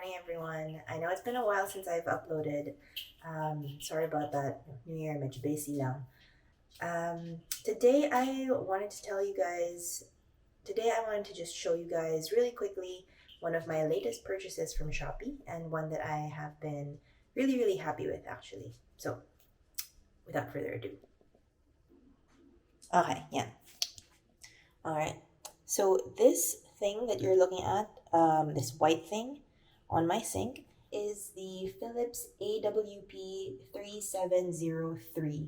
morning, everyone. I know it's been a while since I've uploaded. Sorry about that. New Year, medyo busy lang. Today I wanted to tell you guys, today I wanted to just show you guys really quickly one of my latest purchases from Shopee and one that I have been really, really happy with actually. So, without further ado. Okay, yeah. All right. So this thing that you're looking at, this white thing on my sink, is the Philips AWP3703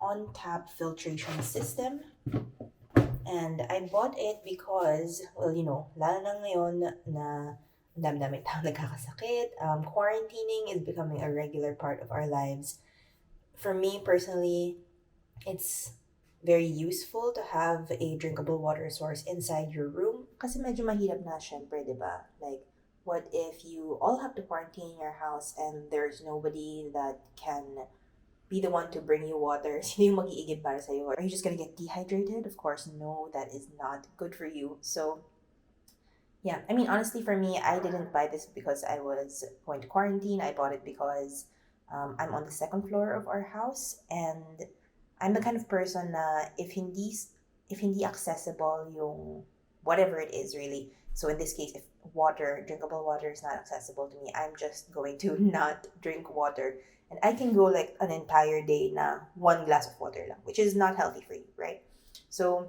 on-tap filtration system. And I bought it because, well, lalo na ngayon na dami-daming tao nagkakasakit, quarantining is becoming a regular part of our lives. For me personally, it's very useful to have a drinkable water source inside your room. Kasi medyo mahirap na syempre, di ba? Like, what if you all have to quarantine in your house and there's nobody that can be the one to bring you water? Sino yung mag-iigib para sa'yo? Are you just gonna get dehydrated? Of course, no, that is not good for you. So, yeah, I mean, honestly, for me, I didn't buy this because I was going to quarantine. I bought it because I'm on the second floor of our house, and I'm the kind of person na if hindi accessible yung whatever it is really. So in this case, if drinkable water is not accessible to me, I'm just going to not drink water. And I can go like an entire day na one glass of water lang, which is not healthy for you, right? So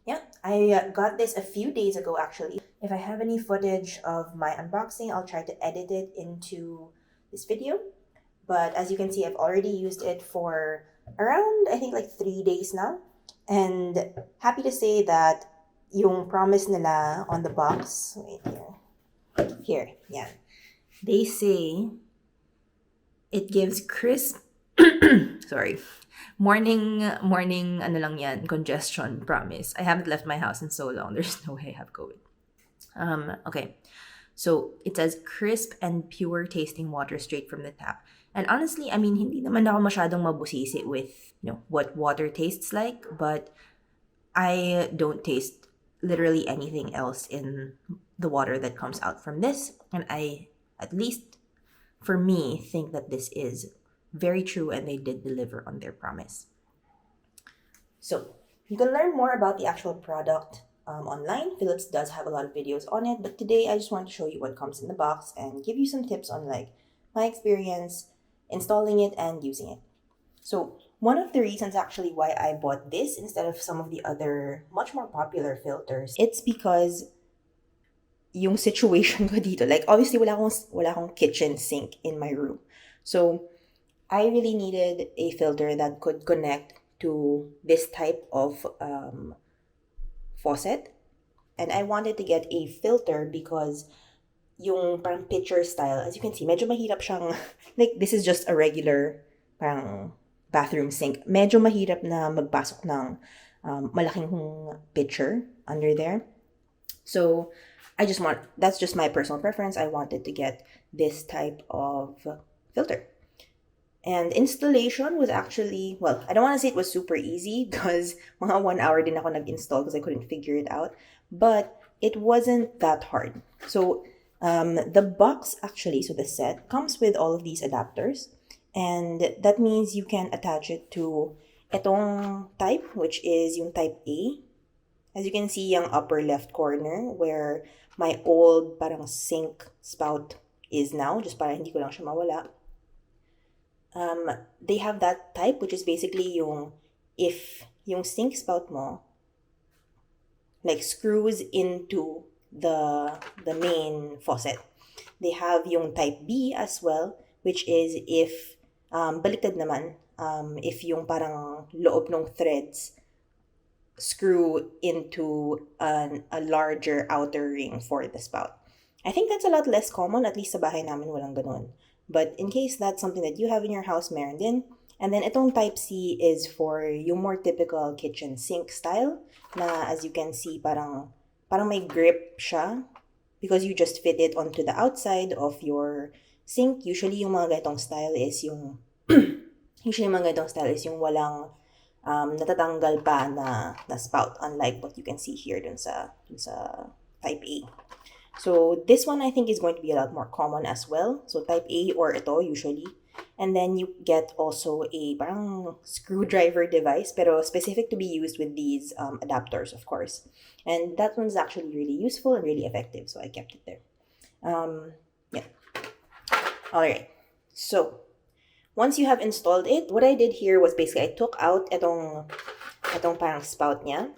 yeah, I got this a few days ago actually. If I have any footage of my unboxing, I'll try to edit it into this video. But as you can see, I've already used it for around, I think, like 3 days now. And happy to say that yung promise nila on the box, wait here, yeah. They say it gives crisp, sorry, morning, ano lang yan, congestion promise. I haven't left my house in so long. There's no way I have COVID. Okay. So it says crisp and pure tasting water straight from the tap. And honestly, I mean, hindi naman ako masyadong mabusisi with, what water tastes like, but I don't taste literally anything else in the water that comes out from this. And I, at least for me, think that this is very true and they did deliver on their promise. So you can learn more about the actual product online. Philips does have a lot of videos on it, but today I just want to show you what comes in the box and give you some tips on like my experience installing it and using it. So one of the reasons actually why I bought this instead of some of the other much more popular filters, it's because yung situation ko dito, like obviously wala akong kitchen sink in my room. So I really needed a filter that could connect to this type of faucet. And I wanted to get a filter because yung parang pitcher style, as you can see, medyo mahirap siyang, like this is just a regular parang bathroom sink. Medyo mahirap na magpasok ng malaking pitcher under there. So that's just my personal preference. I wanted to get this type of filter. And installation was actually, well, I don't want to say it was super easy because mga 1 hour din ako nag-install because I couldn't figure it out. But it wasn't that hard. So the box actually, so the set, comes with all of these adapters. And that means you can attach it to etong type, which is yung type A. As you can see, yung upper left corner where my old parang sink spout is now, just para hindi ko lang siya mawala. They have that type, which is basically if yung sink spout mo like screws into the main faucet. They have yung type B as well, which is if baliktad naman, if yung parang loob ng threads screw into a larger outer ring for the spout. I think that's a lot less common, at least sa bahay namin walang ganun. But in case that's something that you have in your house, meron din. And then itong type C is for yung more typical kitchen sink style na as you can see parang may grip siya because you just fit it onto the outside of your sink. Usually yung mga ganitong style is yung walang natatanggal pa na spout, unlike what you can see here dun sa type A. So this one I think is going to be a lot more common as well. So type A or ito usually. And then you get also a parang screwdriver device, pero specific to be used with these adapters, of course. And that one's actually really useful and really effective, so I kept it there. Yeah. All right. So once you have installed it, what I did here was basically I took out itong parang spout niya,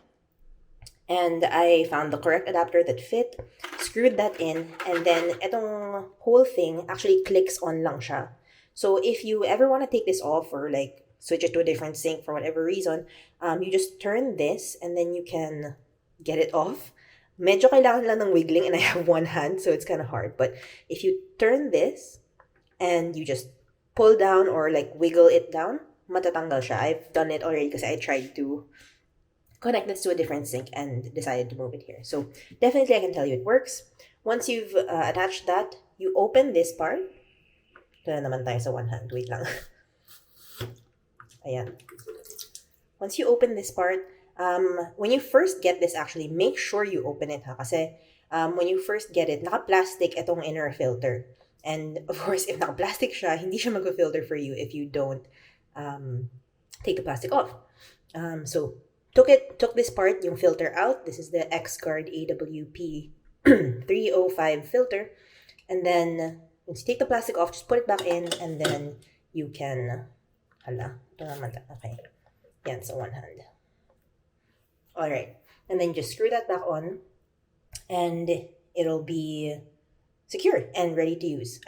and I found the correct adapter that fit, screwed that in, and then itong whole thing actually clicks on lang siya. So if you ever want to take this off or like switch it to a different sink for whatever reason, you just turn this and then you can get it off. Medyo kailangan lang ng wiggling and I have one hand, so it's kind of hard. But if you turn this and you just pull down or like wiggle it down, matatanggal siya. I've done it already because I tried to connect this to a different sink and decided to move it here. So definitely I can tell you it works. Once you've attached that, you open this part. Ito na naman tayo sa one hand. Wait lang. Ayan. Once you open this part, when you first get this actually, make sure you open it ha. Kasi when you first get it, naka-plastic itong inner filter. And of course, if naka-plastic siya, hindi siya mag-filter for you if you don't take the plastic off. So took this part, yung filter out. This is the X-Guard AWP3703 filter. And then once you take the plastic off, just put it back in, and then you can, okay. Yan, so one hand. All right. And then just screw that back on, and it'll be secure and ready to use.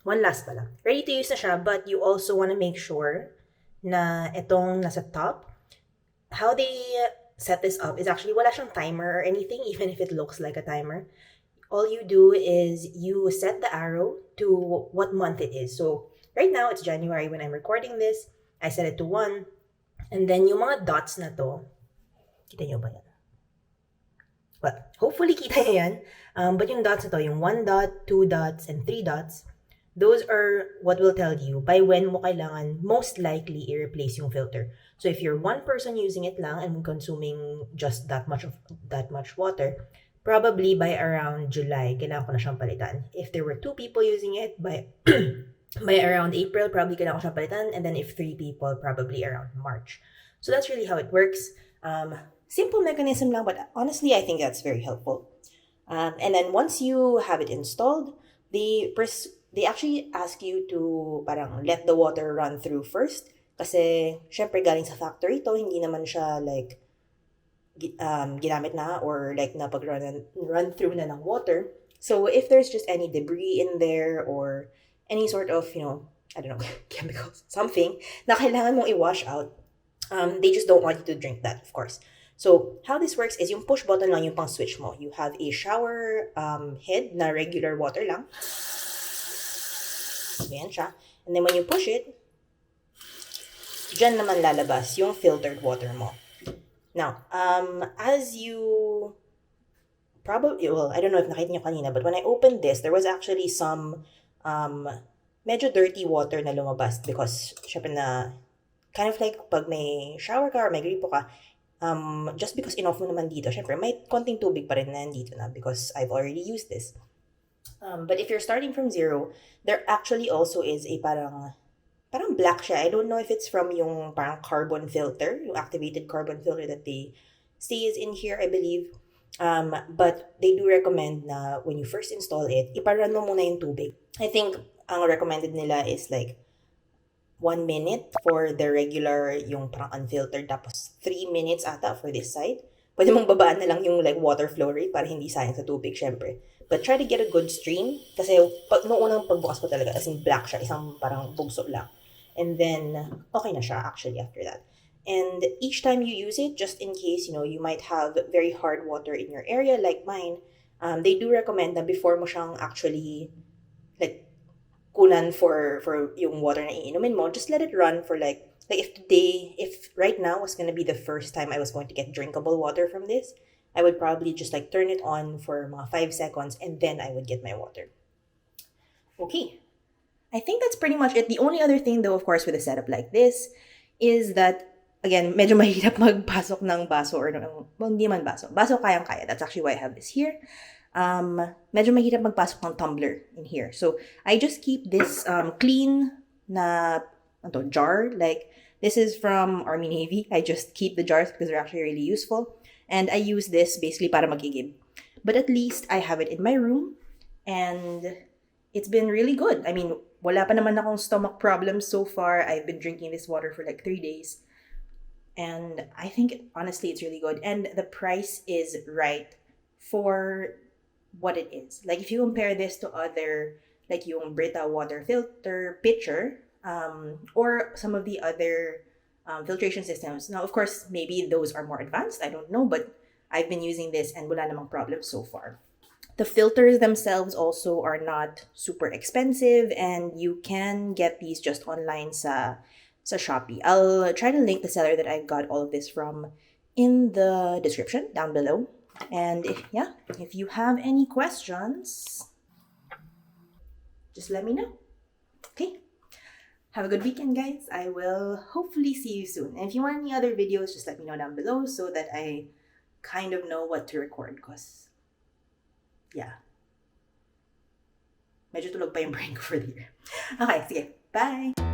One last pala. Ready to use na siya, but you also want to make sure na itong nasa top, how they set this up is actually wala siyang timer or anything, even if it looks like a timer. All you do is you set the arrow to what month it is. So right now it's January when I'm recording this. I set it to 1. And then yung mga dots na to, kita nyo ba yan? Well, hopefully kita nyo yan. But yung dots na to, yung 1 dot, 2 dots, and 3 dots, those are what will tell you by when mo kailangan most likely i-replace yung filter. So if you're one person using it lang and consuming just that much water, probably by around July, kailangan ko na siyang palitan. If there were 2 people using it, by by around April, probably kailangan ko siyang palitan. And then if 3 people, probably around March. So that's really how it works. Simple mechanism lang, but honestly, I think that's very helpful. And then once you have it installed, they actually ask you to parang let the water run through first. Kasi, syempre, galing sa factory to, hindi naman siya like ginamit na or like run through na ng water. So if there's just any debris in there or any sort of, I don't know, chemicals, something na kailangan mong i-wash out, they just don't want you to drink that, of course. So how this works is yung push button lang yung pang switch mo. You have a shower head na regular water lang. Ayan siya. And then when you push it, dyan naman lalabas yung filtered water mo. Now, as you probably, I don't know if nakita nyo kanina, but when I opened this, there was actually some medyo dirty water na lumabas because syempre na kind of like pag may shower ka or may gripo ka, just because inoff mo naman dito, syempre may konting tubig pa rin na nandito na because I've already used this. But if you're starting from zero, there actually also is a parang black siya. I don't know if it's from yung parang carbon filter, yung activated carbon filter that they say is in here, I believe. But they do recommend na when you first install it, iparun mo muna yung tubig. I think ang recommended nila is like 1 minute for the regular, yung parang unfiltered, tapos 3 minutes ata for this side. Pwede mong babaan na lang yung like water flow rate para hindi sayang sa tubig, syempre. But try to get a good stream kasi noong unang pagbukas ko talaga, as in black siya, isang parang bugso lang. And then, okay na siya actually after that. And each time you use it, just in case, you might have very hard water in your area like mine, they do recommend that before mo siyang actually, like, kunan for yung water na iinumin mo, just let it run for like if right now was gonna be the first time I was going to get drinkable water from this, I would probably just like turn it on for mga 5 seconds and then I would get my water. Okay. I think that's pretty much it. The only other thing though, of course, with a setup like this is that, again, medyo mahirap magpasok ng baso or well, hindi man baso. Baso kayang-kaya. That's actually why I have this here. medyo mahirap magpasok ng tumbler in here. So, I just keep this clean na jar. Like, this is from Army Navy. I just keep the jars because they're actually really useful. And I use this basically para magigib. But at least I have it in my room. And it's been really good. I mean, wala pa naman akong stomach problems so far. I've been drinking this water for like 3 days. And I think, honestly, it's really good. And the price is right for what it is. Like, if you compare this to other, like yung Brita water filter pitcher, or some of the other filtration systems. Now, of course, maybe those are more advanced. I don't know, but I've been using this and wala namang problem so far. The filters themselves also are not super expensive, and you can get these just online sa Shopee. I'll try to link the seller that I got all of this from in the description down below. And if you have any questions, just let me know. Okay? Have a good weekend, guys. I will hopefully see you soon. And if you want any other videos, just let me know down below so that I kind of know what to record. Because, medyo tulog pa yung brain ko for the year. Okay, sige. Bye!